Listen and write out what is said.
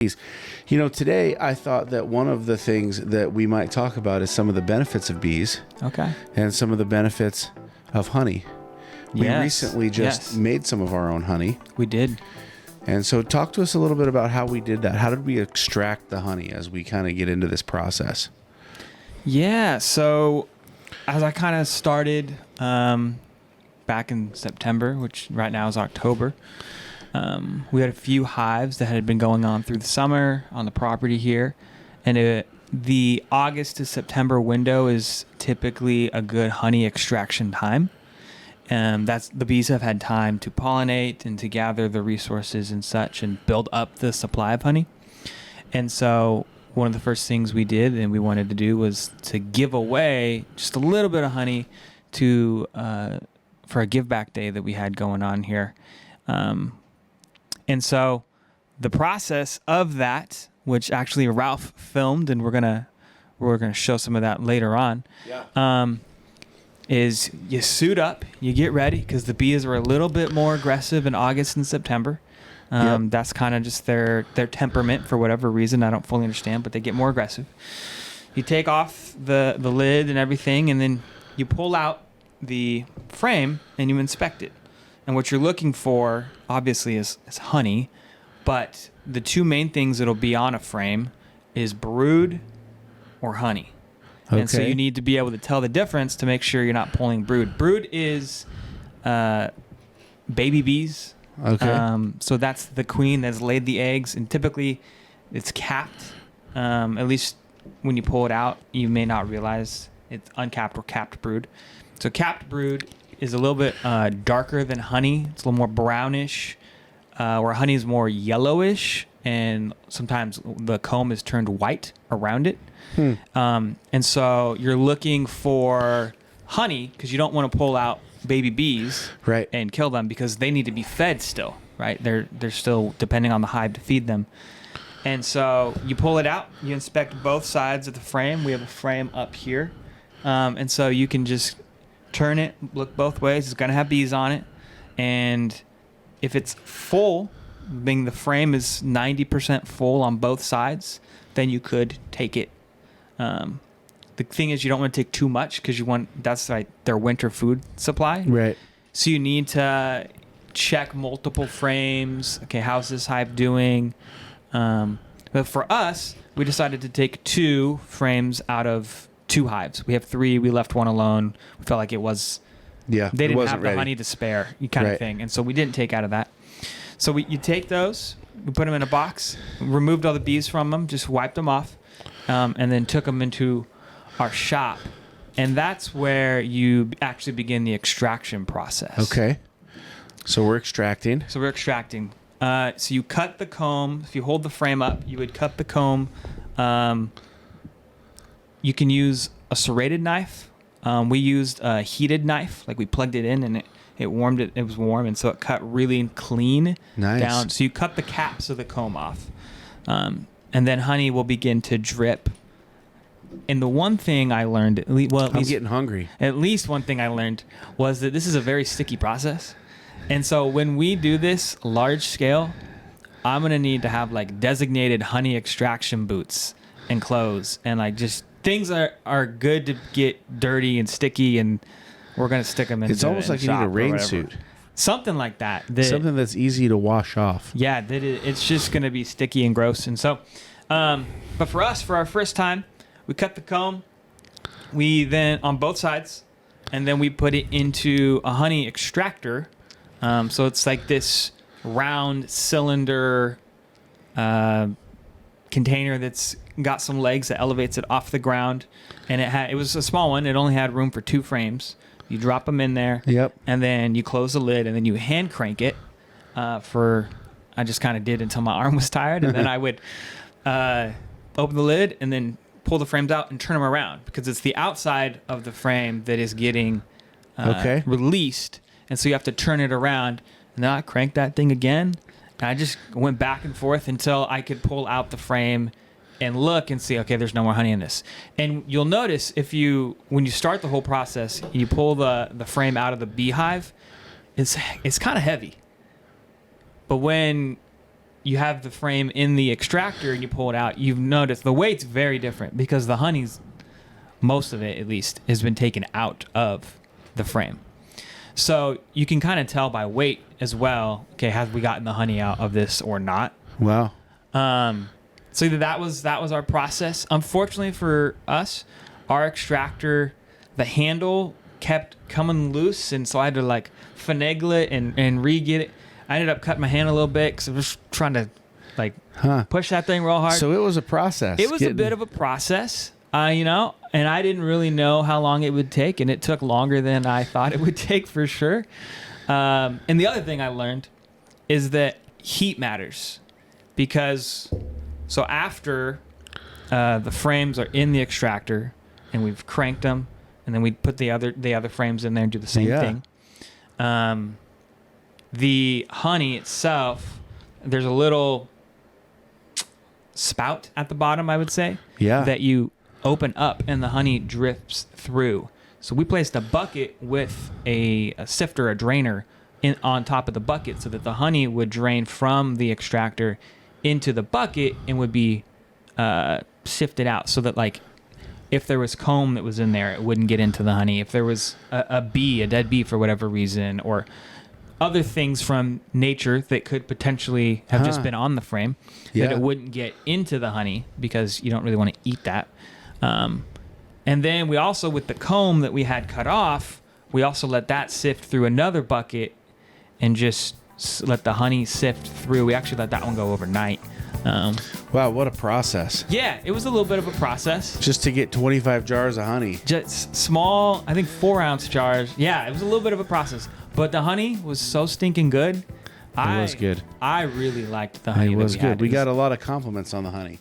Today I thought that one of the things that we might talk about is some of the benefits of bees. Okay. And some of the benefits of honey. We Yes. recently just made some of our own honey. We did. And so talk to us a little bit about how we did that. How did we extract the honey as we kind of get into this process? Yeah. So as I kind of started back in September, which right now is October, we had a few hives that had been going on through the summer on the property here. And the August to September window is typically a good honey extraction time. The bees have had time to pollinate and to gather the resources and such and build up the supply of honey. And so one of the first things we did and we wanted to do was to give away just a little bit of honey to for a give back day that we had going on here. And so the process of that, which actually Ralph filmed, and we're gonna show some of that later on. Yeah. Is you suit up, you get ready, because the bees are a little bit more aggressive in August and September. Yep. That's kind of just their temperament for whatever reason. I don't fully understand, but they get more aggressive. You take off the lid and everything, and then you pull out the frame and you inspect it. And what you're looking for, obviously, is honey. But the two main things that'll be on a frame is brood or honey. Okay. And so you need to be able to tell the difference to make sure you're not pulling brood. Brood is baby bees. Okay. So that's the queen that's laid the eggs, and typically it's capped. At least when you pull it out, you may not realize it's uncapped or capped brood. So capped brood is a little bit darker than honey. It's a little more brownish, where honey is more yellowish, and sometimes the comb is turned white around it. And so you're looking for honey because you don't want to pull out baby bees and kill them because they need to be fed still, right? They're still depending on the hive to feed them. And so you pull it out, you inspect both sides of the frame. We have a frame up here. And so you can just turn it, look both ways. It's going to have bees on it. And if it's full, meaning the frame is 90% full on both sides, then you could take it. The thing is, you don't want to take too much because that's like their winter food supply. Right. So you need to check multiple frames. Okay, how's this hive doing? But for us, we decided to take 2 frames out of 2 hives. We have 3. We left 1 alone. We felt like it was. Yeah. They didn't have the honey to spare, kind of thing, and so we didn't take out of that. So you take those, we put them in a box, removed all the bees from them, just wiped them off, and then took them into our shop. And that's where you actually begin the extraction process. Okay. So we're extracting. So you cut the comb. If you hold the frame up, you would cut the comb. You can use a serrated knife. We used a heated knife. Like we plugged it in and it warmed it. It was warm, and so it cut really clean down. So you cut the caps of the comb off. And then honey will begin to drip. And the one thing I learned, I'm getting hungry. At least one thing I learned was that this is a very sticky process. And so when we do this large scale, I'm going to need to have like designated honey extraction boots and clothes and like just things that are good to get dirty and sticky, and we're going to stick them in. It's almost like you need a rain suit. Something like that. Something that's easy to wash off. Yeah, it's just going to be sticky and gross. And so, but for us, for our first time, we cut the comb, we then, on both sides, and then we put it into a honey extractor. So it's like this round cylinder container that's got some legs that elevates it off the ground. And it was a small one. It only had room for 2 frames. You drop them in there. Yep. And then you close the lid, and then you hand crank it I just kind of did until my arm was tired. And then I would open the lid and then pull the frames out and turn them around because it's the outside of the frame that is getting released. And so you have to turn it around. And then I cranked that thing again. And I just went back and forth until I could pull out the frame and look and see, okay, there's no more honey in this. And you'll notice when you start the whole process, you pull the frame out of the beehive, it's kind of heavy. But when you have the frame in the extractor and you pull it out, you've noticed the weight's very different because the honey's, most of it at least, has been taken out of the frame. So you can kind of tell by weight as well, okay, have we gotten the honey out of this or not? Wow. So that was our process. Unfortunately for us, our extractor, the handle kept coming loose, and so I had to like finagle it and re-get it. I ended up cutting my hand a little bit because I was trying to like push that thing real hard. So it was a process. It was a bit of a process, you know, and I didn't really know how long it would take, and it took longer than I thought it would take for sure. And the other thing I learned is that heat matters, because so after the frames are in the extractor and we've cranked them, and then we put the other frames in there and do the same thing. The honey itself, there's a little spout at the bottom, I would say, that you open up and the honey drips through. So we placed a bucket with a sifter, a drainer, on top of the bucket so that the honey would drain from the extractor into the bucket and would be sifted out, so that like if there was comb that was in there, it wouldn't get into the honey. If there was a dead bee for whatever reason, or other things from nature that could potentially have just been on the frame, that it wouldn't get into the honey, because you don't really want to eat that. And then we also, with the comb that we had cut off, we also let that sift through another bucket and just let the honey sift through. We actually let that one go overnight. Wow, what a process. Yeah, it was a little bit of a process. Just to get 25 jars of honey. Just small, I think 4-ounce jars. Yeah, it was a little bit of a process. But the honey was so stinking good. It was good. I really liked the honey. It was good. We got a lot of compliments on the honey.